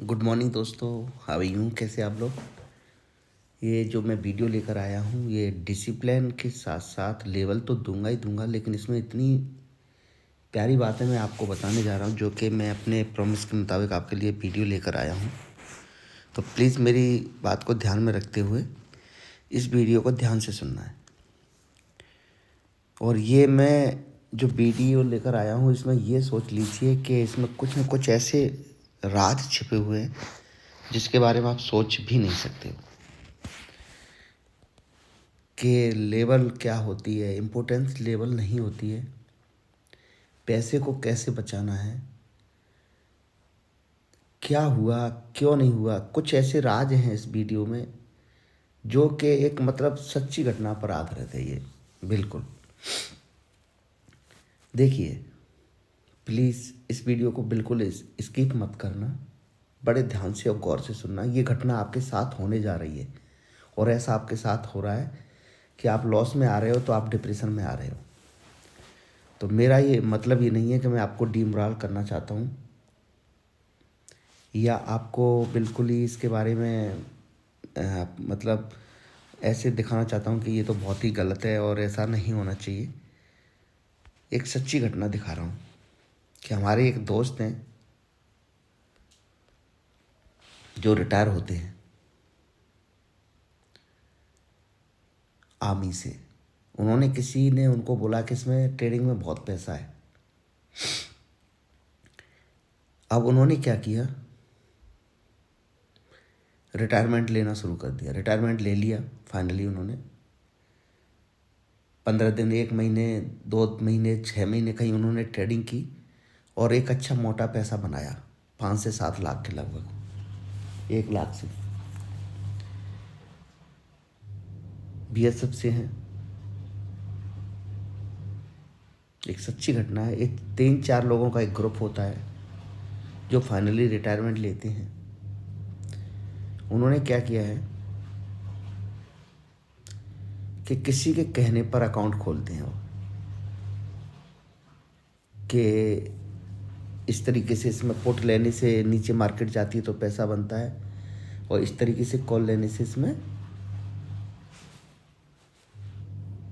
Good morning दोस्तों। How are you? कैसे आप लोग? ये जो मैं वीडियो लेकर आया हूँ ये डिसिप्लिन के साथ साथ लेवल तो दूंगा ही दूंगा, लेकिन इसमें इतनी प्यारी बातें मैं आपको बताने जा रहा हूँ जो कि मैं अपने प्रॉमिस के मुताबिक आपके लिए वीडियो लेकर आया हूँ। तो प्लीज़ मेरी बात को ध्यान में रखते हुए इस वीडियो को ध्यान से सुनना है। और ये मैं जो वीडियो लेकर आया हूँ इसमें ये सोच लीजिए कि इसमें कुछ न कुछ ऐसे राज छिपे हुए हैं जिसके बारे में आप सोच भी नहीं सकते हो कि लेवल क्या होती है, इम्पोर्टेंस लेवल नहीं होती है, पैसे को कैसे बचाना है, क्या हुआ क्यों नहीं हुआ। कुछ ऐसे राज हैं इस वीडियो में जो कि एक मतलब सच्ची घटना पर आधारित है। ये बिल्कुल देखिए, प्लीज़ इस वीडियो को बिल्कुल स्किप मत करना, बड़े ध्यान से और गौर से सुनना। ये घटना आपके साथ होने जा रही है और ऐसा आपके साथ हो रहा है कि आप लॉस में आ रहे हो तो आप डिप्रेशन में आ रहे हो। तो मेरा ये मतलब ये नहीं है कि मैं आपको डीमोरल करना चाहता हूँ या आपको बिल्कुल ही इसके बारे में मतलब ऐसे दिखाना चाहता हूँ कि ये तो बहुत ही गलत है और ऐसा नहीं होना चाहिए। एक सच्ची घटना दिखा रहा हूँ कि हमारे एक दोस्त हैं जो रिटायर होते हैं आर्मी से। उन्होंने किसी ने उनको बोला कि इसमें ट्रेडिंग में बहुत पैसा है। अब उन्होंने क्या किया, रिटायरमेंट लेना शुरू कर दिया। रिटायरमेंट ले लिया फाइनली उन्होंने। 15 दिन, 1 महीने, 2 महीने, 6 महीने कहीं उन्होंने ट्रेडिंग की और एक अच्छा मोटा पैसा बनाया, 5 से 7 लाख के लगभग, 1 लाख से। बीएसएफ से हैं। एक सच्ची घटना है। एक 3-4 लोगों का एक ग्रुप होता है जो फाइनली रिटायरमेंट लेते हैं। उन्होंने क्या किया है कि किसी के कहने पर अकाउंट खोलते हैं वो, कि इस तरीके से इसमें पुट लेने से नीचे मार्केट जाती है तो पैसा बनता है और इस तरीके से कॉल लेने से इसमें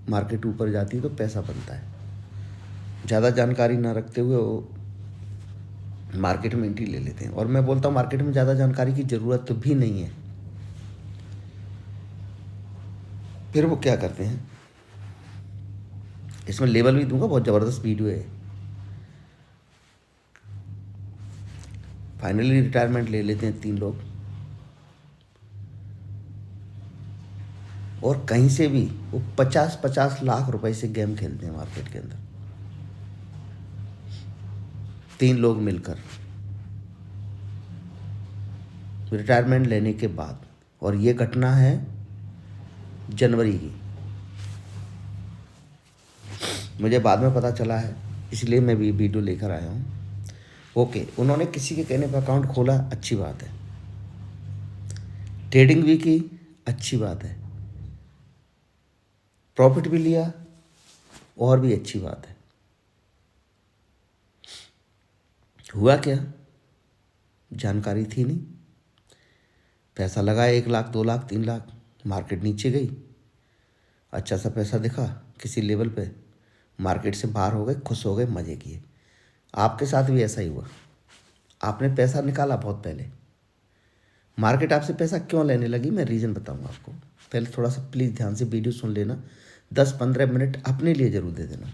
मार्केट ऊपर जाती है तो पैसा बनता है। ज़्यादा जानकारी ना रखते हुए वो मार्केट में एंट्री ले लेते हैं। और मैं बोलता हूँ मार्केट में ज़्यादा जानकारी की ज़रूरत तो भी नहीं है। फिर वो क्या करते हैं, इसमें लेबल भी दूंगा, बहुत ज़बरदस्त वीडियो है। फाइनली रिटायरमेंट ले लेते हैं 3 लोग और कहीं से भी वो 50-50 लाख रुपए से गेम खेलते हैं मार्केट के अंदर, 3 लोग मिलकर रिटायरमेंट लेने के बाद। और ये घटना है जनवरी की, मुझे बाद में पता चला है इसलिए मैं भी वीडियो लेकर आया हूँ। ओके, उन्होंने किसी के कहने पर अकाउंट खोला, अच्छी बात है। ट्रेडिंग भी की, अच्छी बात है। प्रॉफिट भी लिया, और भी अच्छी बात है। हुआ क्या, जानकारी थी नहीं। पैसा लगाया 1 लाख, 2 लाख, 3 लाख, मार्केट नीचे गई, अच्छा सा पैसा दिखा किसी लेवल पे, मार्केट से बाहर हो गए, खुश हो गए, मज़े किए। आपके साथ भी ऐसा ही हुआ। आपने पैसा निकाला बहुत पहले, मार्केट आपसे पैसा क्यों लेने लगी, मैं रीज़न बताऊंगा आपको। पहले थोड़ा सा प्लीज़ ध्यान से वीडियो सुन लेना, 10-15 मिनट अपने लिए ज़रूर दे देना।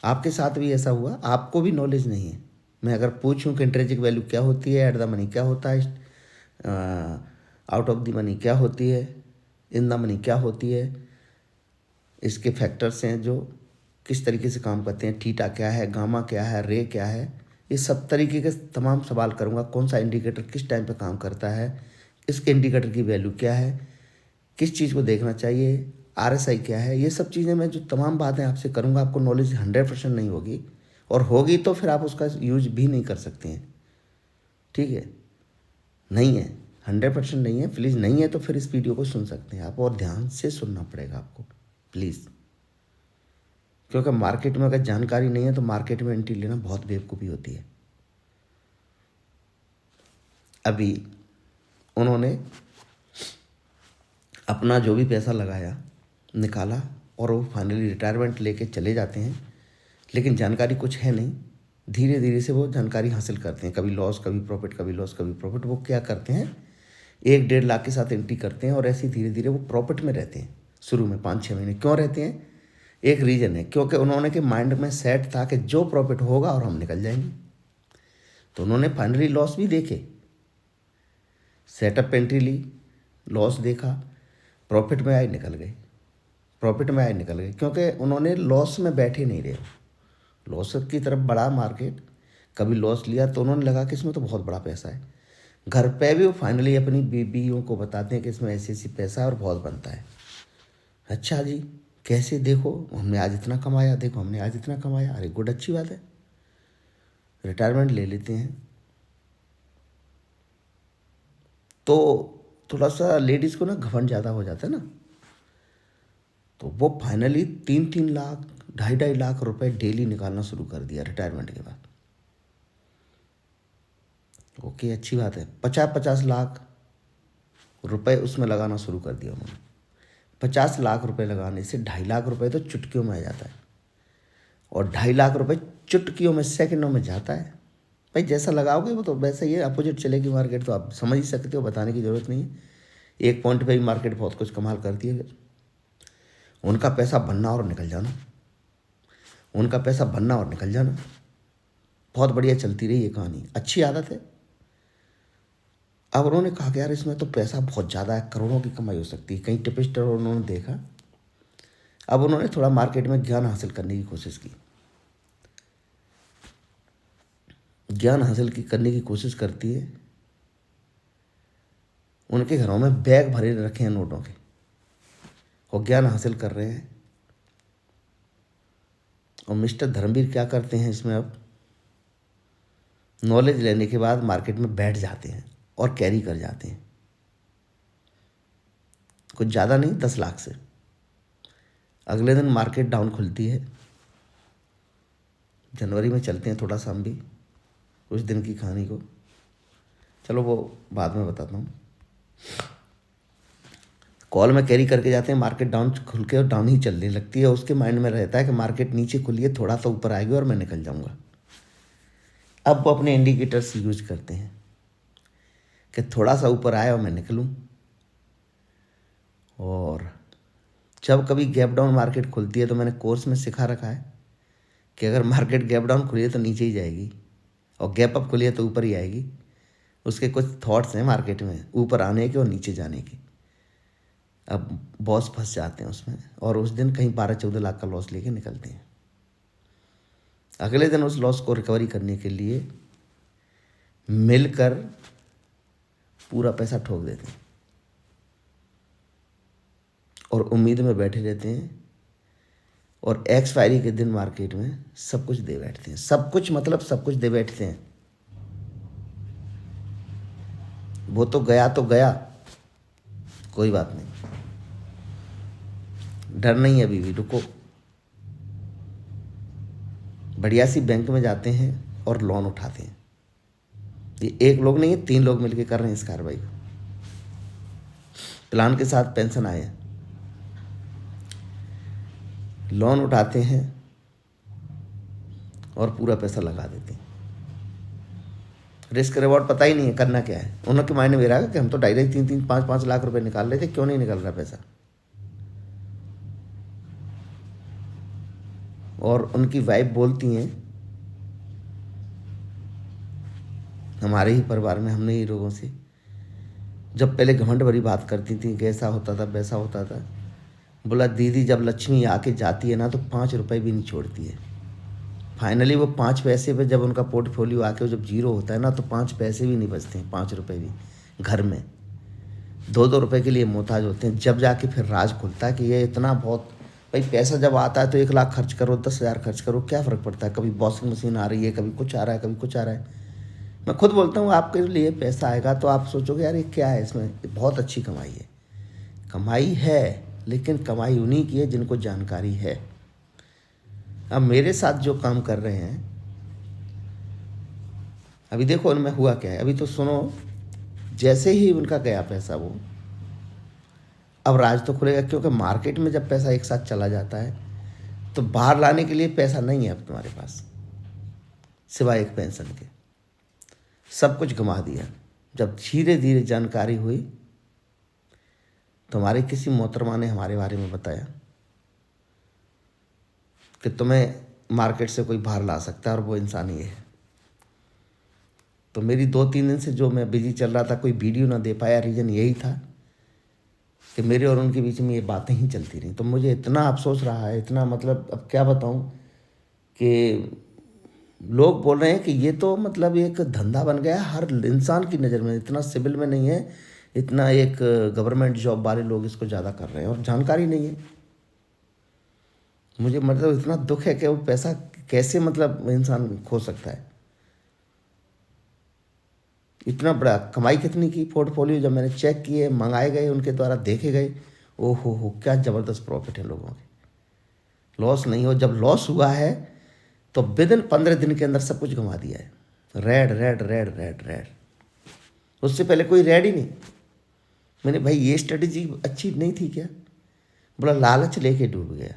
आपके साथ भी ऐसा हुआ, आपको भी नॉलेज नहीं है। मैं अगर पूछूं कि इंट्रिंसिक वैल्यू क्या होती है, एट द मनी क्या होता है, आउट ऑफ द मनी क्या होती है, इन द मनी क्या होती है, इसके फैक्टर्स हैं जो किस तरीके से काम करते हैं, थीटा क्या है, गामा क्या है, रे क्या है, ये सब तरीके के तमाम सवाल करूँगा। कौन सा इंडिकेटर किस टाइम पे काम करता है, इसके इंडिकेटर की वैल्यू क्या है, किस चीज़ को देखना चाहिए, आरएसआई क्या है, ये सब चीज़ें मैं जो तमाम बातें आपसे करूँगा, आपको नॉलेज 100% नहीं होगी, और होगी तो फिर आप उसका यूज भी नहीं कर सकते हैं। ठीक है, नहीं है, 100% नहीं है, प्लीज़ नहीं है तो फिर इस वीडियो को सुन सकते हैं आप, और ध्यान से सुनना पड़ेगा आपको प्लीज़। क्योंकि मार्केट में अगर जानकारी नहीं है तो मार्केट में एंट्री लेना बहुत बेवकूफ़ी होती है। अभी उन्होंने अपना जो भी पैसा लगाया निकाला और वो फाइनली रिटायरमेंट लेके चले जाते हैं, लेकिन जानकारी कुछ है नहीं। धीरे धीरे से वो जानकारी हासिल करते हैं, कभी लॉस कभी प्रॉफिट, कभी लॉस कभी प्रॉफिट। वो क्या करते हैं, 1-1.5 लाख के साथ एंट्री करते हैं और ऐसे धीरे धीरे वो प्रॉफिट में रहते हैं। शुरू में 5-6 महीने क्यों रहते हैं, एक रीज़न है, क्योंकि उन्होंने के माइंड में सेट था कि जो प्रॉफिट होगा और हम निकल जाएंगे। तो उन्होंने फाइनली लॉस भी देखे, सेटअप एंट्री ली, लॉस देखा, प्रॉफिट में आए निकल गए, प्रॉफिट में आए निकल गए, क्योंकि उन्होंने लॉस में बैठे नहीं रहे। लॉस की तरफ बढ़ा मार्केट, कभी लॉस लिया तो उन्होंने लगा कि इसमें तो बहुत बड़ा पैसा है। घर पे भी वो फाइनली अपनी बीवियों को बताते हैं कि इसमें ऐसी ऐसी पैसा है और बहुत बनता है। अच्छा जी, कैसे, देखो हमने आज इतना कमाया, देखो हमने आज इतना कमाया, अरे गुड, अच्छी बात है, रिटायरमेंट ले लेते हैं। तो थोड़ा सा लेडीज़ को ना घमंड ज़्यादा हो जाता है ना, तो वो फाइनली 3-3 लाख 2.5-2.5 लाख रुपए डेली निकालना शुरू कर दिया रिटायरमेंट के बाद। ओके, अच्छी बात है। 50-50 लाख रुपए उसमें लगाना शुरू कर दिया उन्होंने। 50 लाख रुपए लगाने से 2.5 लाख रुपए तो चुटकियों में आ जाता है, और 2.5 लाख रुपए चुटकियों में, सेकंडों में जाता है। भाई जैसा लगाओगे वो तो वैसा ही है, अपोजिट चलेगी मार्केट, तो आप समझ ही सकते हो, बताने की ज़रूरत नहीं है। एक पॉइंट पे ही मार्केट बहुत कुछ कमाल करती है। फिर उनका पैसा बनना और निकल जाना, उनका पैसा बनना और निकल जाना, बहुत बढ़िया चलती रही ये कहानी, अच्छी आदत है। अब उन्होंने कहा कि यार इसमें तो पैसा बहुत ज़्यादा है, करोड़ों की कमाई हो सकती है, कहीं टिपिस्टर उन्होंने देखा। अब उन्होंने थोड़ा मार्केट में ज्ञान हासिल करने की कोशिश की, ज्ञान हासिल करने की कोशिश करती है। उनके घरों में बैग भरे रखे हैं नोटों के, और ज्ञान हासिल कर रहे हैं। और मिस्टर धर्मवीर क्या करते हैं इसमें, अब नॉलेज लेने के बाद मार्केट में बैठ जाते हैं और कैरी कर जाते हैं, कुछ ज़्यादा नहीं, 10 लाख से। अगले दिन मार्केट डाउन खुलती है। जनवरी में चलते हैं थोड़ा सा हम भी उस दिन की कहानी को, चलो वो बाद में बताता हूँ। कॉल में कैरी करके जाते हैं, मार्केट डाउन खुल के और डाउन ही चलने लगती है। उसके माइंड में रहता है कि मार्केट नीचे खुली है, थोड़ा सा ऊपर आएगी और मैं निकल जाऊंगा। अब वो अपने इंडिकेटर्स यूज करते हैं कि थोड़ा सा ऊपर आए और मैं निकलूं। और जब कभी गैप डाउन मार्केट खुलती है, तो मैंने कोर्स में सिखा रखा है कि अगर मार्केट गैप डाउन खुली है तो नीचे ही जाएगी, और गैप अप खुली है तो ऊपर ही आएगी। उसके कुछ थॉट्स हैं मार्केट में, ऊपर आने के और नीचे जाने के। अब बॉस फंस जाते हैं उसमें, और उस दिन कहीं 12-14 लाख का लॉस लेके निकलते हैं। अगले दिन उस लॉस को रिकवरी करने के लिए मिलकर पूरा पैसा ठोक देते हैं, और उम्मीद में बैठे रहते हैं, और एक्सपायरी के दिन मार्केट में सब कुछ दे बैठते हैं। सब कुछ मतलब सब कुछ दे बैठते हैं। वो तो गया, कोई बात नहीं, डर नहीं है, अभी भी रुको। बढ़िया सी बैंक में जाते हैं और लोन उठाते हैं। ये एक लोग नहीं है, 3 लोग मिलकर कर रहे हैं इस कार्रवाई को। प्लान के साथ पेंशन आए हैं, लोन उठाते हैं और पूरा पैसा लगा देते हैं। रिस्क रिवॉर्ड पता ही नहीं है करना क्या है। उनके माइंड में रहा कि हम तो डायरेक्ट 3-3, 5-5 लाख रुपए निकाल रहे थे, क्यों नहीं निकल रहा पैसा। और उनकी वाइफ बोलती हैं, हमारे ही परिवार में, हमने ही लोगों से जब पहले घमंड भरी बात करती थी कि ऐसा होता था वैसा होता था, बोला दीदी जब लक्ष्मी आके जाती है ना तो 5 रुपए भी नहीं छोड़ती है। फाइनली वो 5 पैसे पे जब उनका पोर्टफोलियो आके जब जीरो होता है ना, तो 5 पैसे भी नहीं बचते हैं, 5 रुपए भी घर में 2-2 रुपए के लिए मोहताज होते हैं। जब जाके फिर राज खुलता है कि ये इतना बहुत, भाई पैसा जब आता है तो 1 लाख खर्च करो, 10,000 खर्च करो, क्या फ़र्क पड़ता है। कभी वॉशिंग मशीन आ रही है, कभी कुछ आ रहा है, कभी कुछ आ रहा है। मैं खुद बोलता हूँ आपके लिए पैसा आएगा तो आप सोचोगे यार ये क्या है, इसमें बहुत अच्छी कमाई है। कमाई है, लेकिन कमाई उन्हीं की है जिनको जानकारी है। अब मेरे साथ जो काम कर रहे हैं, अभी देखो उनमें हुआ क्या है, अभी तो सुनो। जैसे ही उनका गया पैसा वो, अब राज तो खुलेगा, क्योंकि मार्केट में जब पैसा एक साथ चला जाता है तो बाहर लाने के लिए पैसा नहीं है अब तुम्हारे पास, सिवाय एक पेंशन के। सब कुछ गंवा दिया। जब धीरे धीरे जानकारी हुई तो हमारे किसी मोहतरमा ने हमारे बारे में बताया कि तुम्हें मार्केट से कोई बाहर ला सकता है और वो इंसान ये है। तो मेरी 2-3 दिन से जो मैं बिजी चल रहा था, कोई वीडियो ना दे पाया, रीज़न यही था कि मेरे और उनके बीच में ये बातें ही चलती रहीं। तो मुझे इतना अफसोस रहा है, इतना मतलब अब क्या बताऊं, कि लोग बोल रहे हैं कि ये तो मतलब एक धंधा बन गया है हर इंसान की नज़र में। इतना सिविल में नहीं है, इतना एक गवर्नमेंट जॉब वाले लोग इसको ज़्यादा कर रहे हैं और जानकारी नहीं है। मुझे मतलब इतना दुख है कि वो पैसा कैसे मतलब इंसान खो सकता है। इतना बड़ा कमाई कितनी की पोर्टफोलियो जब मैंने चेक किए, मंगाए गए, उनके द्वारा देखे गए, ओ हो क्या ज़बरदस्त प्रॉफिट है लोगों के। लॉस नहीं हो, जब लॉस हुआ है तो विदिन 15 दिन के अंदर सब कुछ गंवा दिया है। Red red red red red, उससे पहले कोई रेड ही नहीं। मैंने भाई ये स्ट्रेटजी अच्छी नहीं थी क्या? बोला लालच लेके डूब गया।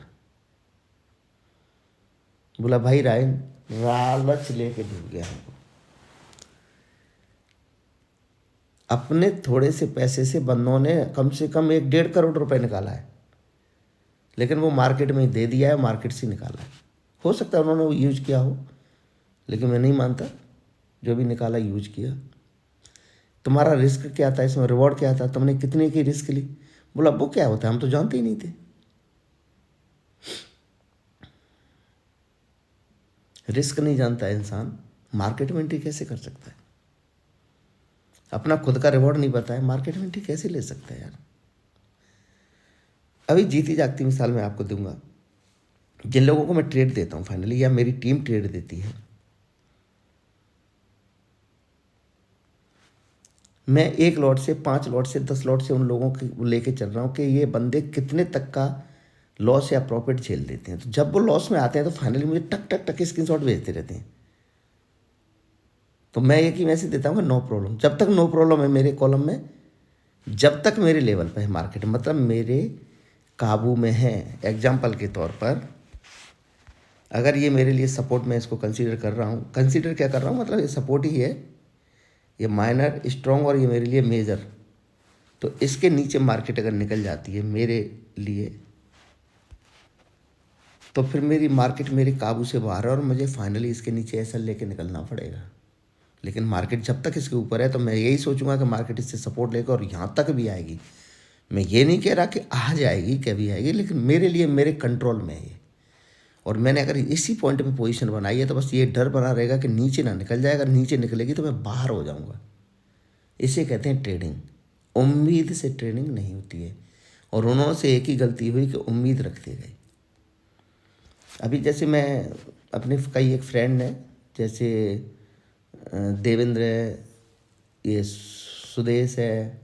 बोला भाई रायन लालच लेके डूब गया हमको। अपने थोड़े से पैसे से बंदों ने कम से कम 1-1.5 करोड़ रुपए निकाला है, लेकिन वो मार्केट में ही दे दिया है, मार्केट से निकाला है। हो सकता है उन्होंने वो यूज किया हो, लेकिन मैं नहीं मानता। जो भी निकाला यूज किया। तुम्हारा रिस्क क्या था इसमें, रिवॉर्ड क्या था, तुमने कितने की रिस्क ली? बोला वो क्या होता है, हम तो जानते ही नहीं थे। रिस्क नहीं जानता है इंसान, मार्केट में एंट्री कैसे कर सकता है? अपना खुद का रिवॉर्ड नहीं पता है, मार्केट में एंट्री कैसे ले सकता है यार? अभी जीती जागती मिसाल मैं आपको दूंगा। जिन लोगों को मैं ट्रेड देता हूँ फाइनली, या मेरी टीम ट्रेड देती है, मैं 1 लॉट से 5 लॉट से 10 लॉट से उन लोगों को लेके चल रहा हूँ कि ये बंदे कितने तक का लॉस या प्रॉफिट झेल लेते हैं। तो जब वो लॉस में आते हैं तो फाइनली मुझे टक टक टक स्क्रीनशॉट भेजते रहते हैं। तो मैं एक ही मैसेज देता हूँ कि नो प्रॉब्लम। जब तक नो प्रॉब्लम है मेरे कॉलम में, जब तक मेरे लेवल पे है मार्केट, मतलब मेरे काबू में है। एग्जाम्पल के तौर पर अगर ये मेरे लिए सपोर्ट, मैं इसको कंसीडर कर रहा हूँ, कंसीडर क्या कर रहा हूँ मतलब ये सपोर्ट ही है, ये माइनर स्ट्रॉन्ग और ये मेरे लिए मेजर। तो इसके नीचे मार्केट अगर निकल जाती है मेरे लिए, तो फिर मेरी मार्केट मेरे काबू से बाहर है और मुझे फाइनली इसके नीचे एसएल लेके निकलना पड़ेगा। लेकिन मार्केट जब तक इसके ऊपर है तो मैं यही सोचूंगा कि मार्केट इससे सपोर्ट लेकर और यहाँ तक भी आएगी। मैं ये नहीं कह रहा कि आ जाएगी, कभी आएगी, लेकिन मेरे लिए मेरे कंट्रोल में है ये। और मैंने अगर इसी पॉइंट पे पोजीशन बनाई है तो बस ये डर बना रहेगा कि नीचे ना निकल जाए। अगर नीचे निकलेगी तो मैं बाहर हो जाऊंगा। इसे कहते हैं ट्रेडिंग। उम्मीद से ट्रेडिंग नहीं होती है। और उन्होंने से एक ही गलती हुई कि उम्मीद रखते गए। अभी जैसे मैं अपने कई एक फ्रेंड ने, जैसे देवेंद्र है, ये सुदेश है,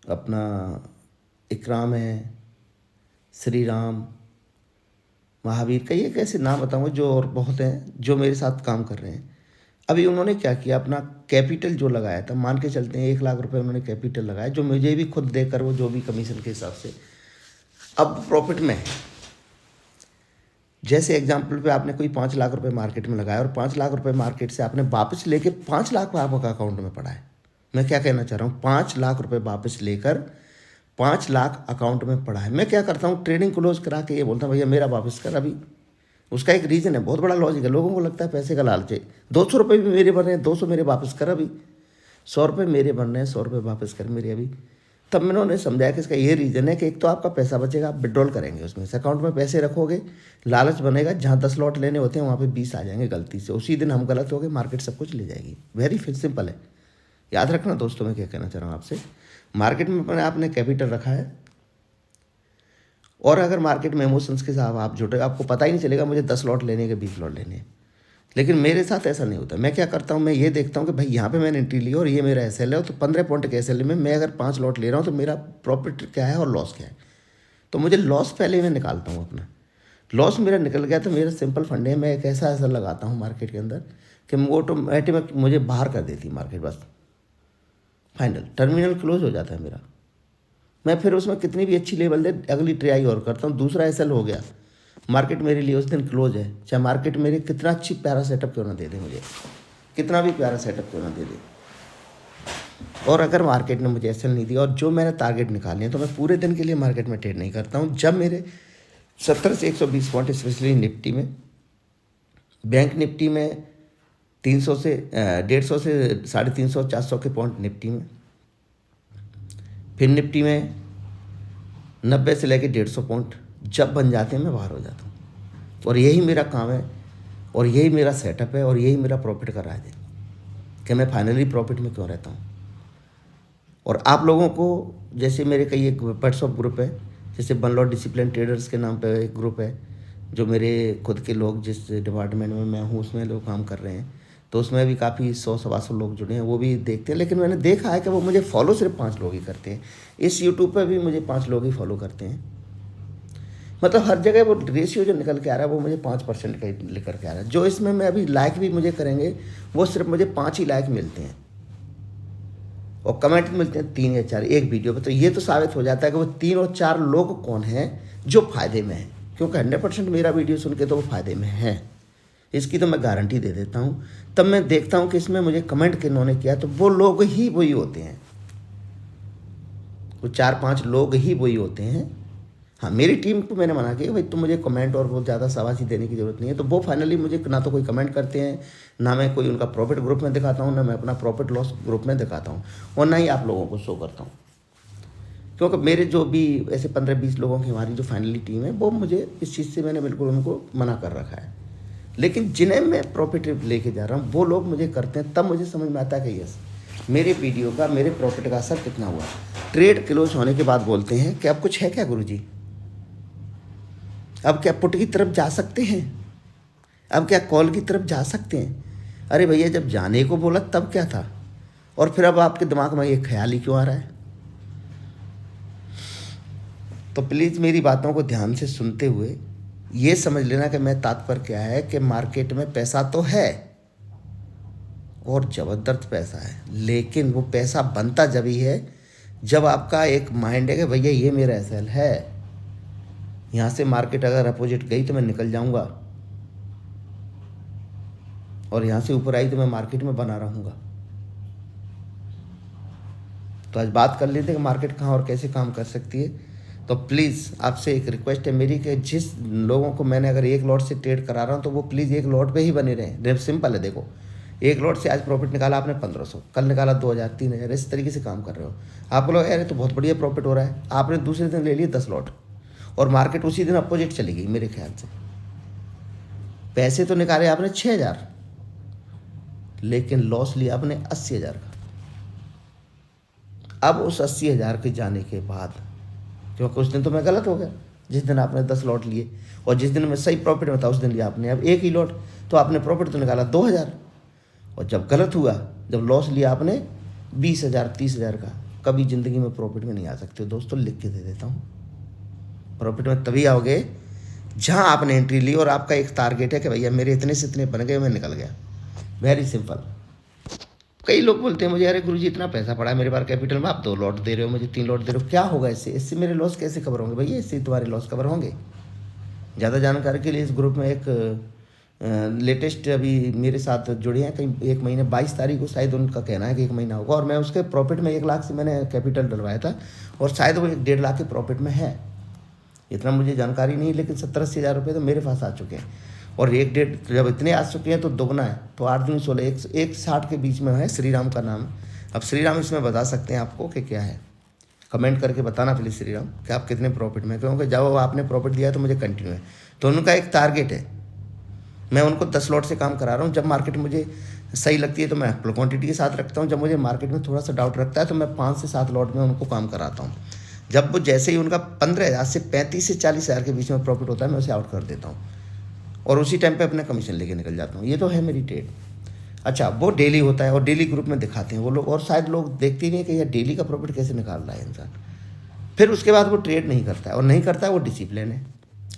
अपना इकराम है, श्री राम, महावीर, कई एक ऐसे नाम बताऊंगा जो और बहुत हैं जो मेरे साथ काम कर रहे हैं। अभी उन्होंने क्या किया, अपना कैपिटल जो लगाया था, मान के चलते हैं 1 लाख रुपए उन्होंने कैपिटल लगाया, जो मुझे भी खुद देकर वो जो भी कमीशन के हिसाब से अब प्रॉफिट में है। जैसे एग्जाम्पल पे आपने कोई 5 लाख रुपए मार्केट में लगाया और 5 लाख रुपए मार्केट से आपने वापस लेके 5 लाख आपका अकाउंट में पड़ा है। मैं क्या कहना चाह रहा हूँ, 5 लाख रुपए वापस लेकर 5 लाख अकाउंट में पड़ा है। मैं क्या करता हूँ, ट्रेडिंग क्लोज करा के ये बोलता हूँ भैया मेरा वापस कर। अभी उसका एक रीज़न है, बहुत बड़ा लॉजिक है। लोगों को लगता है पैसे का लालच है। 200 रुपये भी मेरे बन रहे हैं, 200 मेरे वापस कर अभी। 100 रुपये मेरे बन रहे हैं, 100 रुपये वापस कर मेरे अभी। तब मैंने उन्हें समझाया कि इसका ये रीज़न है कि एक तो आपका पैसा बचेगा, आप विड्रॉल करेंगे, उसमें से अकाउंट में पैसे रखोगे, लालच बनेगा, जहाँ 10 लॉट लेने होते हैं वहाँ पे 20 आ जाएंगे गलती से। उसी दिन हम गलत हो गए, मार्केट सब कुछ ले जाएगी। वेरी सिंपल है। याद रखना दोस्तों, मैं क्या कहना चाह रहा हूँ आपसे, मार्केट में अपने आपने कैपिटल रखा है और अगर मार्केट में इमोशंस के साथ आप जुटे, आपको पता ही नहीं चलेगा मुझे 10 लॉट लेने के 20 लॉट लेने। लेकिन मेरे साथ ऐसा नहीं होता। मैं क्या करता हूँ, मैं ये देखता हूँ कि भाई यहाँ पे मैंने एंट्री ली और ये मेरा एसएल है, तो 15 पॉइंट के एसएल में मैं अगर 5 लॉट ले रहा हूँ तो मेरा प्रॉफिट क्या है और लॉस क्या है। तो मुझे लॉस पहले मैं निकालता हूँ अपना। लॉस मेरा निकल गया तो मेरा सिंपल फंड है, मैं एक ऐसा लगाता हूँ मार्केट के अंदर कि वो ऑटोमेटिक मुझे बाहर कर देती मार्केट। बस फाइनल टर्मिनल क्लोज हो जाता है मेरा। मैं फिर उसमें कितनी भी अच्छी लेवल दे अगली ट्राई और करता हूँ, दूसरा एसएल हो गया, मार्केट मेरे लिए उस दिन क्लोज है, चाहे मार्केट मेरे कितना अच्छी प्यारा सेटअप क्यों ना दे दे मुझे, कितना भी प्यारा सेटअप क्यों ना दे दे, और अगर मार्केट ने मुझे एसएल नहीं दिया और जो मैंने टारगेट निकाले हैं तो मैं पूरे दिन के लिए मार्केट में ट्रेड नहीं करता हूँ। जब मेरे 70 से 120 पॉइंट स्पेशली निफ्टी में, बैंक निफ्टी में 300 से 150 से 350 400 के पॉइंट निफ्टी में, फिर निफ्टी में 90 से लेकर 150 पॉइंट जब बन जाते हैं मैं बाहर हो जाता हूँ। और यही मेरा काम है और यही मेरा सेटअप है और यही मेरा प्रॉफिट का राज है कि मैं फाइनली प्रॉफिट में क्यों रहता हूँ। और आप लोगों को जैसे मेरे कई एक व्हाट्सअप ग्रुप है, जैसे बनलॉट डिसिप्लिन ट्रेडर्स के नाम पे एक ग्रुप है, जो मेरे खुद के लोग जिस डिपार्टमेंट में मैं हूँ उसमें लोग काम कर रहे हैं, तो उसमें भी काफ़ी 100-125 लोग जुड़े हैं, वो भी देखते हैं। लेकिन मैंने देखा है कि वो मुझे फॉलो सिर्फ 5 लोग ही करते हैं। इस यूट्यूब पर भी मुझे 5 लोग ही फॉलो करते हैं। मतलब हर जगह वो रेशियो जो निकल के आ रहा है वो मुझे 5% का ही लेकर के आ रहा है। जो इसमें मैं अभी लाइक भी मुझे करेंगे वो सिर्फ मुझे 5 ही लाइक मिलते हैं और कमेंट मिलते हैं 3 या 4 एक वीडियो पे। तो ये तो साबित हो जाता है कि वो 3 और 4 लोग कौन हैं जो फ़ायदे में हैं, क्योंकि 100% मेरा वीडियो सुन के तो वो फ़ायदे में हैं, इसकी तो मैं गारंटी दे देता हूँ। तब मैं देखता हूँ कि इसमें मुझे कमेंट किन्होंने किया, तो वो लोग ही वही होते हैं, वो 4-5 लोग ही वही होते हैं। हाँ, मेरी टीम को मैंने मना किया भाई तुम मुझे कमेंट और बहुत ज़्यादा शाबाशी देने की ज़रूरत नहीं है। तो वो फाइनली मुझे ना तो कोई कमेंट करते हैं, ना मैं कोई उनका प्रॉफिट ग्रुप में दिखाता हूँ, ना मैं अपना प्रॉफिट लॉस ग्रुप में दिखाता हूँ, और ना ही आप लोगों को शो करता हूँ। क्योंकि मेरे जो भी ऐसे 15-20 लोगों की हमारी जो फाइनली टीम है वो मुझे इस चीज़ से मैंने बिल्कुल उनको मना कर रखा है। लेकिन जिन्हें मैं प्रॉफिट लेके जा रहा हूँ वो लोग मुझे करते हैं, तब मुझे समझ में आता है कि यस मेरे वीडियो का मेरे प्रॉफिट का असर कितना हुआ। ट्रेड क्लोज होने के बाद बोलते हैं कि अब कुछ है क्या गुरुजी, अब क्या पुट की तरफ जा सकते हैं, अब क्या कॉल की तरफ जा सकते हैं। अरे भैया जब जाने को बोला तब क्या था, और फिर अब आपके दिमाग में ये ख्याल ही क्यों आ रहा है। तो प्लीज़ मेरी बातों को ध्यान से सुनते हुए ये समझ लेना कि मैं तात्पर्य क्या है कि मार्केट में पैसा तो है और ज़बरदस्त पैसा है, लेकिन वो पैसा बनता जब ही है जब आपका एक माइंड है कि भैया ये मेरा एसएल है, यहाँ से मार्केट अगर अपोजिट गई तो मैं निकल जाऊंगा और यहाँ से ऊपर आई तो मैं मार्केट में बना रहूँगा। तो आज बात कर लेते हैं कि मार्केट कहाँ और कैसे काम कर सकती है। तो प्लीज़ आपसे एक रिक्वेस्ट है मेरी कि जिस लोगों को मैंने अगर एक लॉट से ट्रेड करा रहा हूँ तो वो प्लीज़ एक लॉट पे ही बने रहें। सिंपल है, देखो एक लॉट से आज प्रॉफिट निकाला आपने 1500, कल निकाला 2000, 3000, इस तरीके से काम कर रहे हो। आप लोग यार तो बहुत बढ़िया प्रॉफिट हो रहा है, आपने दूसरे दिन ले लिए 10 लॉट और मार्केट उसी दिन अपोजिट चली गई। मेरे ख्याल से पैसे तो निकाले आपने 6000, लेकिन लॉस लिया आपने 80,000 का। अब उस 80,000 के जाने के बाद, क्योंकि उस दिन तो मैं गलत हो गया, जिस दिन आपने 10 लॉट लिए और जिस दिन मैं सही प्रॉफिट में था उस दिन लिया आपने अब एक ही लॉट, तो आपने प्रॉफिट तो निकाला 2000, और जब गलत हुआ, जब लॉस लिया आपने 20,000 30,000 का, कभी ज़िंदगी में प्रॉफिट में नहीं आ सकते दोस्तों। लिख के दे देता हूँ, प्रॉफिट में तभी आओगे जहाँ आपने एंट्री ली और आपका एक टारगेट है कि भैया मेरे इतने से इतने बन गए, मैं निकल गया। Very simple. कई लोग बोलते हैं मुझे अरे गुरुजी इतना पैसा पड़ा है मेरे पास कैपिटल में, आप 2 लॉट दे रहे हो, मुझे 3 लॉट दे रहे हो, क्या होगा इससे मेरे लॉस कैसे कवर होंगे। भैया इससे तुम्हारे लॉस कवर होंगे। ज़्यादा जानकारी के लिए इस ग्रुप में एक लेटेस्ट अभी मेरे साथ जुड़े हैं, कहीं 1 महीने 22 तारीख को शायद उनका कहना है कि 1 महीना होगा, और मैं उसके प्रॉफिट में 1 लाख से मैंने कैपिटल डलवाया था और शायद वो 1.5 लाख के प्रॉफिट में है। इतना मुझे जानकारी नहीं, लेकिन 70-80 हज़ार रुपये तो मेरे पास आ चुके हैं, और 1.5 जब इतने आ चुके हैं तो दोगुना है, तो 8 दूनी 16, 160 के बीच में है। श्रीराम का नाम, अब श्रीराम इसमें बता सकते हैं आपको कि क्या है, कमेंट करके बताना प्लीज़ श्रीराम कि आप कितने प्रॉफिट में, क्योंकि जब आपने प्रॉफिट दिया तो मुझे कंटिन्यू है। तो उनका एक टारगेट है, मैं उनको 10 लॉट से काम करा रहा हूँ। जब मार्केट मुझे सही लगती है तो मैं फुल क्वांटिटी के साथ रखता हूँ, जब मुझे मार्केट में थोड़ा सा डाउट रखता है तो मैं 5 से 7 लॉट में उनको काम कराता हूँ। जब वो जैसे ही उनका 15,000 से 35 से 40,000 के बीच में प्रॉफिट होता है मैं उसे आउट कर देता हूँ और उसी टाइम पे अपना कमीशन लेके निकल जाता हूँ। ये तो है मेरी ट्रेड। अच्छा, वो डेली होता है और डेली ग्रुप में दिखाते हैं वो लोग, और शायद लोग देखते ही नहीं कि यार डेली का प्रॉफिट कैसे निकाल रहा है इंसान। फिर उसके बाद वो ट्रेड नहीं करता है, और नहीं करता है वो डिसिप्लिन है।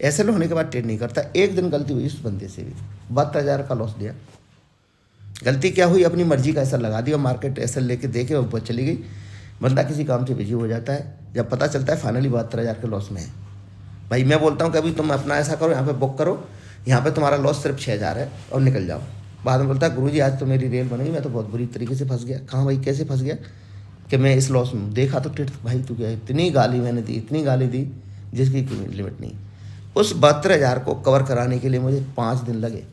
एसएल होने के बाद ट्रेड नहीं करता। एक दिन गलती हुई उस बंदे से भी 72,000 का लॉस दिया, गलती क्या हुई, अपनी मर्जी का ऐसा लगा दिया, मार्केट ऐसा लेके देके ऊपर चली गई। बंदा किसी काम से बिजी हो जाता है, जब पता चलता है फाइनली 72,000 के लॉस में है। भाई मैं बोलता हूँ कि अभी तुम अपना ऐसा करो, यहाँ पे बुक करो, यहाँ पे तुम्हारा लॉस सिर्फ 6,000 है और निकल जाओ। बाद में बोलता है गुरुजी आज तो मेरी रेल बनेगी, मैं तो बहुत बुरी तरीके से फंस गया। कहाँ भाई, कैसे फंस गया? कि मैं इस लॉस में देखा तो टिट भाई तू क्या, इतनी गाली मैंने दी, इतनी गाली दी जिसकी कोई लिमिट नहीं। उस 72,000 को कवर कराने के लिए मुझे 5 दिन लगे।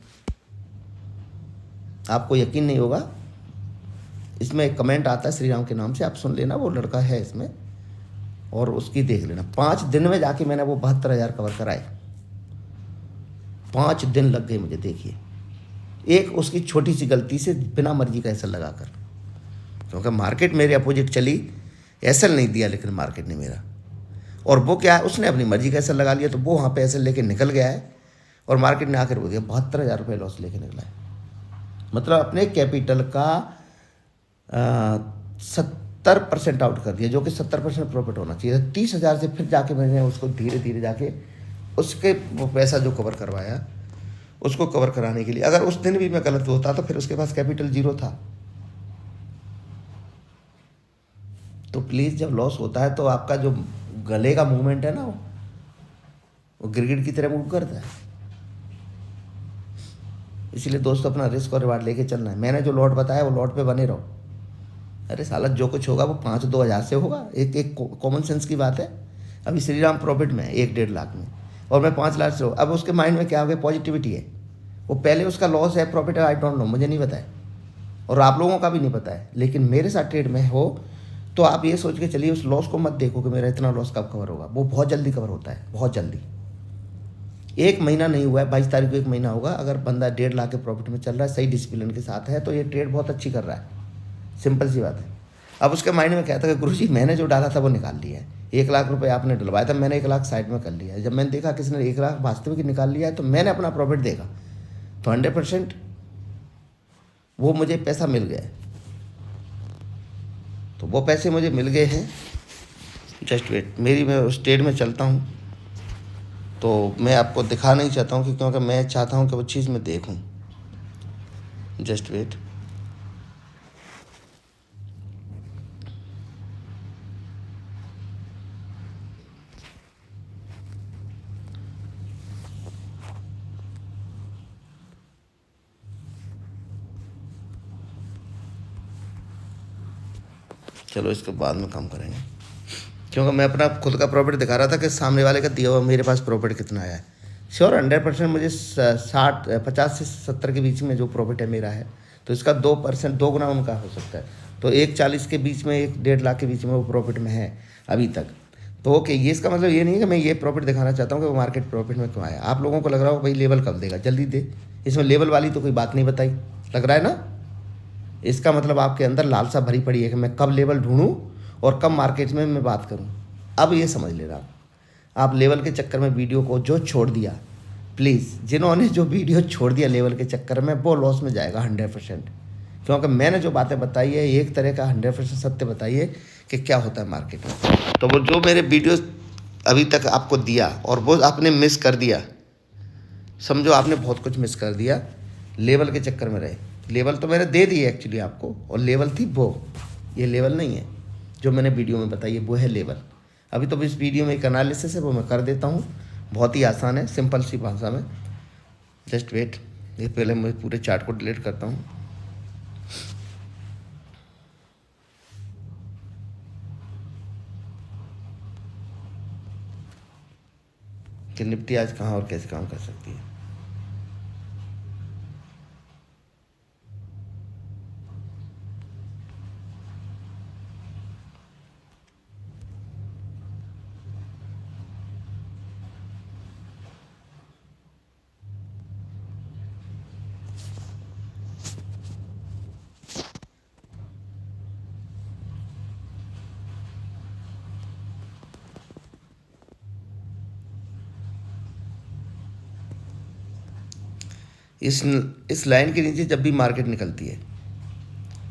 आपको यकीन नहीं होगा, इसमें एक कमेंट आता है श्री राम के नाम से, आप सुन लेना, वो लड़का है इसमें और उसकी देख लेना। 5 दिन में जाके मैंने वो 72,000 कवर कराए। 5 दिन लग गए मुझे, देखिए, एक उसकी छोटी सी गलती से, बिना मर्जी का एसल लगाकर। क्योंकि मार्केट मेरे अपोजिट चली, एसल नहीं दिया लेकिन मार्केट ने मेरा, और वो क्या है, उसने अपनी मर्जी का एसल लगा लिया, तो वो वहाँ पे एसल लेके निकल गया है और मार्केट ने आकर बोल दिया 72,000 रुपये लॉस लेके निकला है। मतलब अपने कैपिटल का 70% आउट कर दिया, जो कि 70% प्रॉफिट होना चाहिए। 30,000 से फिर जाके मैंने उसको धीरे धीरे जाके उसके वो पैसा जो कवर करवाया, उसको कवर कराने के लिए, अगर उस दिन भी मैं गलत होता तो फिर उसके पास कैपिटल 0 था। तो प्लीज़ जब लॉस होता है तो आपका जो गले का मूवमेंट है ना, वो गिरगिट की तरह मूव करता है। इसलिए दोस्तों अपना रिस्क और रिवार्ड लेके चलना है। मैंने जो लॉट बताया वो लॉट पे बने रहो। अरे साला जो कुछ होगा वो 5-2 हज़ार से होगा, एक कॉमन सेंस की बात है। अभी श्री राम प्रॉफिट में है 1-1.5 लाख में, और मैं 5 लाख से हो। अब उसके माइंड में क्या हो गया, पॉजिटिविटी है। वो पहले उसका लॉस है प्रॉफिट है, आई डोंट नो, मुझे नहीं पता है और आप लोगों का भी नहीं पता है। लेकिन मेरे साथ ट्रेड में हो तो आप ये सोच के चलिए, उस लॉस को मत देखो कि मेरा इतना लॉस कब कवर होगा। वो बहुत जल्दी कवर होता है, बहुत जल्दी। 1 महीना नहीं हुआ है, 22 तारीख को 1 महीना होगा। अगर बंदा 1.5 लाख के प्रॉफिट में चल रहा है, सही डिसिप्लिन के साथ है, तो ये ट्रेड बहुत अच्छी कर रहा है। सिंपल सी बात है। अब उसके माइंड में क्या था कि गुरुजी मैंने जो डाला था वो निकाल लिया है। 1 लाख रुपए आपने डलवाया था, मैंने 1 लाख साइड में कर लिया है। जब मैंने देखा किसी ने 1 लाख वास्तविक निकाल लिया है, तो मैंने अपना प्रॉफिट देखा, तो 100% वो मुझे पैसा मिल गया है। तो वो पैसे मुझे मिल गए हैं। जस्ट वेट, मैं उस ट्रेड में चलता हूँ, तो मैं आपको दिखा नहीं चाहता हूँ क्योंकि मैं चाहता हूँ कि वो चीज़ मैं देखूँ। जस्ट वेट, चलो इसके बाद में काम करेंगे, क्योंकि मैं अपना खुद का प्रॉफिट दिखा रहा था कि सामने वाले का दिया हुआ मेरे पास प्रॉफिट कितना आया है। श्योर 100% मुझे 50 से 70 के बीच में जो प्रॉफिट है मेरा है, तो इसका 2% 2 गुना उनका हो सकता है। तो 1,40 के बीच में, 1-1.5 लाख के बीच में वो प्रॉफिट में है अभी तक। तो ओके, ये इसका मतलब ये नहीं है कि मैं ये प्रॉफिट दिखाना चाहता हूँ कि वो मार्केट प्रॉफिट में क्यों आया। आप लोगों को लग रहा हो भाई लेवल कब देगा, जल्दी दे। इसमें लेवल वाली तो कोई बात नहीं बताई, लग रहा है ना। इसका मतलब आपके अंदर लालसा भरी पड़ी है कि मैं कब लेवल ढूंढूं और कब मार्केट में मैं बात करूं। अब ये समझ लेना, आप लेवल के चक्कर में वीडियो को जो छोड़ दिया, प्लीज़ जिन्होंने जो वीडियो छोड़ दिया लेवल के चक्कर में, वो लॉस में जाएगा 100%। क्योंकि मैंने जो बातें बताई है एक तरह का 100% सत्य बताई है कि क्या होता है मार्केट में। तो वो जो मेरे वीडियो अभी तक आपको दिया और वो आपने मिस कर दिया, समझो आपने बहुत कुछ मिस कर दिया, लेवल के चक्कर में रहे। लेवल तो मैंने दे दी है एक्चुअली आपको, और लेवल थी वो, ये लेवल नहीं है जो मैंने वीडियो में बताई है, वो है लेवल। अभी तो इस वीडियो में एक एनालिसिस है, वो मैं कर देता हूँ, बहुत ही आसान है, सिंपल सी भाषा में। जस्ट वेट, ये पहले मैं पूरे चार्ट को डिलीट करता हूँ। कि निफ्टी आज कहाँ और कैसे काम कर सकती है। इस लाइन के नीचे जब भी मार्केट निकलती है,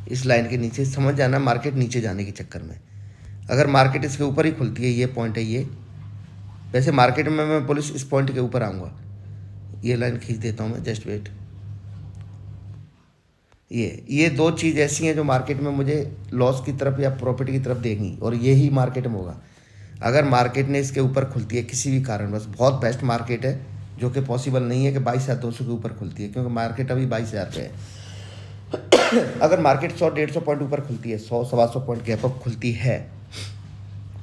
इस लाइन के नीचे समझ जाना, मार्केट नीचे जाने के चक्कर में, अगर मार्केट इसके ऊपर ही खुलती है, ये पॉइंट है ये, वैसे मार्केट में मैं पुलिस इस पॉइंट के ऊपर आऊँगा, ये लाइन खींच देता हूँ मैं। जस्ट वेट, ये दो चीज़ ऐसी हैं जो मार्केट में मुझे लॉस की तरफ या प्रॉफिट की तरफ देंगी, और यही मार्केट में होगा। अगर मार्केट ने इसके ऊपर खुलती है किसी भी कारण, बस बहुत बेस्ट मार्केट है, जो कि पॉसिबल नहीं है कि 22,200 के ऊपर खुलती है, क्योंकि मार्केट अभी 22,000 पे है। अगर मार्केट 100-150 पॉइंट ऊपर खुलती है, 100-125 पॉइंट गैप अप खुलती है,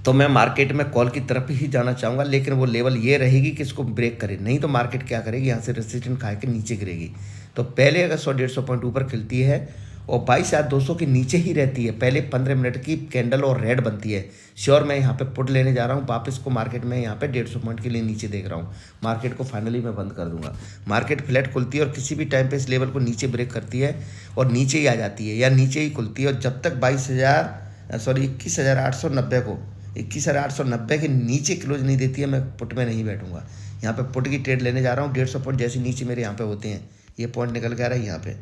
तो मैं मार्केट में कॉल की तरफ ही जाना चाहूँगा, लेकिन वो लेवल ये रहेगी कि इसको ब्रेक करे, नहीं तो मार्केट क्या करेगी, यहाँ से रेसिस्टेंस खा के नीचे गिरेगी। तो पहले अगर 100-150 पॉइंट ऊपर खिलती है और 22,200 के नीचे ही रहती है, पहले 15 मिनट की कैंडल और रेड बनती है, श्योर मैं यहाँ पे पुट लेने जा रहा हूँ वापस को मार्केट में, यहाँ पे 150 पॉइंट के लिए नीचे देख रहा हूँ। मार्केट को फाइनली मैं बंद कर दूंगा। मार्केट फ्लैट खुलती है और किसी भी टाइम पे इस लेवल को नीचे ब्रेक करती है और नीचे ही आ जाती है या नीचे ही खुलती है, और जब तक 21,890 को 21,890 के नीचे क्लोज नहीं देती है, मैं पुट में नहीं बैठूंगा। यहाँ पे पुट की ट्रेड लेने जा रहा हूँ। 150 पॉइंट जैसे नीचे मेरे यहाँ पे होते हैं, ये पॉइंट निकल के आ रहा है यहाँ पे,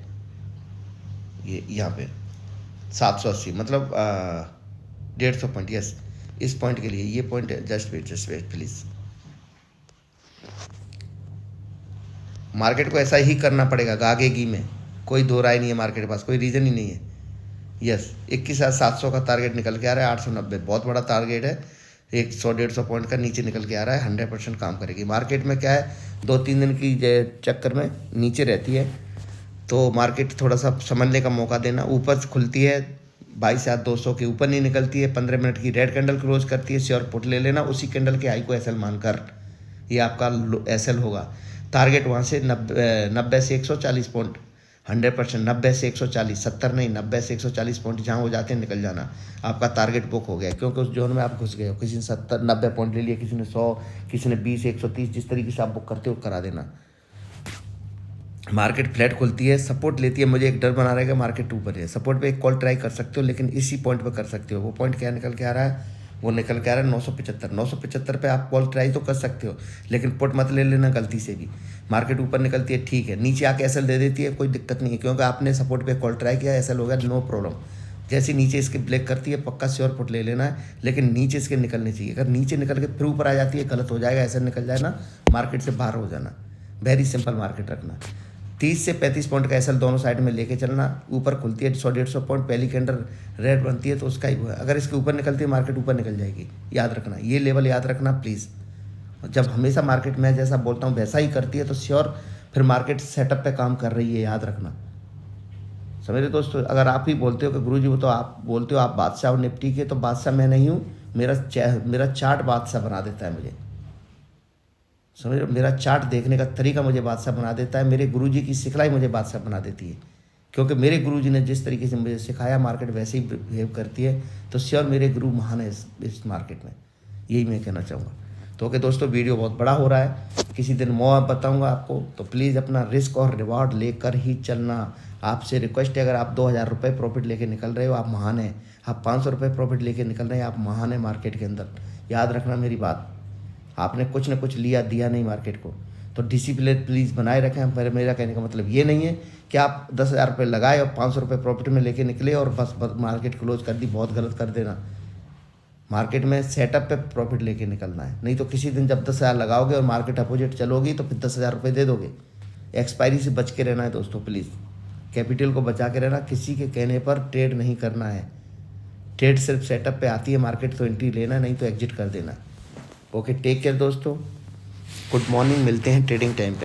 ये यहाँ पे 780, मतलब 150 पॉइंट, यस, इस पॉइंट के लिए ये पॉइंट है। Just wait please. मार्केट को ऐसा ही करना पड़ेगा, गागेगी में, कोई दो राय नहीं है, मार्केट के पास कोई रीज़न ही नहीं है। यस, 21,700 का टारगेट निकल के आ रहा है, 890 बहुत बड़ा टारगेट है, 100-150 पॉइंट का नीचे निकल के आ रहा है, 100% काम करेगी। मार्केट में क्या है, 2-3 दिन की चक्कर में नीचे रहती है, तो मार्केट थोड़ा सा समझने का मौका देना। ऊपर खुलती है 22,200 के ऊपर नहीं निकलती है, 15 मिनट की रेड कैंडल क्लोज करती है, श्योर पुट ले लेना, उसी कैंडल के हाई को एसएल मानकर, ये आपका एसएल होगा। टारगेट वहाँ से 90 से 140 पॉइंट, 100%, 90 से 140, 70 नहीं, 90 से 140 पॉइंट जहाँ हो जाते हैं निकल जाना, आपका टारगेट बुक हो गया, क्योंकि उस जोन में आप घुस गए हो। किसी ने 70-90 पॉइंट ले लिया, किसी ने 100, किसी ने 20-130, जिस तरीके से आप बुक करते हो करा देना। मार्केट फ्लैट खुलती है, सपोर्ट लेती है, मुझे एक डर बना रहेगा मार्केट ऊपर है, सपोर्ट पे एक कॉल ट्राई कर सकते हो, लेकिन इसी पॉइंट पे कर सकते हो। वो पॉइंट क्या निकल के आ रहा है, वो निकल के आ रहा है 975। 975 पे आप कॉल ट्राई तो कर सकते हो, लेकिन पुट मत ले लेना गलती से भी। मार्केट ऊपर निकलती है ठीक है, नीचे आके एसएल दे देती है, कोई दिक्कत नहीं है, क्योंकि आपने सपोर्ट पे कॉल ट्राई किया, एसएल हो गया, नो प्रॉब्लम। जैसे नीचे इसके ब्रेक करती है पक्का श्योर पुट ले लेना है, लेकिन नीचे इसके निकलनी चाहिए। अगर नीचे निकल के फिर ऊपर आ जाती है, गलत हो जाएगा, एसएल निकल जाए ना, मार्केट से बाहर हो जाना। वेरी सिंपल मार्केट रखना। 30 से 35 पॉइंट का एसएल दोनों साइड में लेके चलना। ऊपर खुलती है 100-150 पॉइंट, पहली कैंडल रेड बनती है तो उसका ही हुआ है। अगर इसके ऊपर निकलती है मार्केट ऊपर निकल जाएगी, याद रखना, ये लेवल याद रखना प्लीज़। जब हमेशा मार्केट में जैसा बोलता हूँ वैसा ही करती है, तो श्योर फिर मार्केट सेटअप पे काम कर रही है, याद रखना। समझ रहे दोस्तों। अगर आप ही बोलते हो कि गुरुजी वो तो आप बोलते हो आप बादशाह हो निफ्टी के, तो बादशाह मैं नहीं हूँ, मेरा चार्ट बादशाह बना देता है मुझे। समझ रहे हो, मेरा चार्ट देखने का तरीका मुझे बादशाह बना देता है, मेरे गुरुजी की सिखलाई मुझे बादशाह बना देती है, क्योंकि मेरे गुरुजी ने जिस तरीके से मुझे सिखाया मार्केट वैसे ही बिहेव करती है, तो श्योर मेरे गुरु महान है इस मार्केट में, यही मैं कहना चाहूँगा। तो ओके दोस्तों, वीडियो बहुत बड़ा हो रहा है, किसी दिन मौका बताऊँगा आपको, तो प्लीज़ अपना रिस्क और रिवॉर्ड लेकर ही चलना। आपसे रिक्वेस्ट है, अगर आप 2,000 रुपये प्रॉफिट लेके निकल रहे हो आप महान हैं, आप 500 रुपये प्रॉफिट लेके निकल रहे हैं आप महान हैं मार्केट के अंदर, याद रखना मेरी बात। आपने कुछ ना कुछ लिया दिया नहीं मार्केट को, तो डिसिप्लिन प्लीज़ बनाए रखें। पर मेरा कहने का मतलब ये नहीं है कि आप 10,000 रुपये लगाए और 500 रुपये प्रॉफिट में लेके निकले और बस मार्केट क्लोज कर दी, बहुत गलत कर देना। मार्केट में सेटअप पे प्रॉफिट लेके निकलना है, नहीं तो किसी दिन जब 10,000 लगाओगे और मार्केट अपोजिट चलोगी तो फिर 10,000 रुपये दे दोगे। एक्सपायरी से बच के रहना है दोस्तों, प्लीज़ कैपिटल को बचा के रहना, किसी के कहने पर ट्रेड नहीं करना है। ट्रेड सिर्फ सेटअप पे आती है, मार्केट तो एंट्री लेना, नहीं तो एग्जिट कर देना। ओके, टेक केयर दोस्तों, गुड मॉर्निंग, मिलते हैं ट्रेडिंग टाइम पे।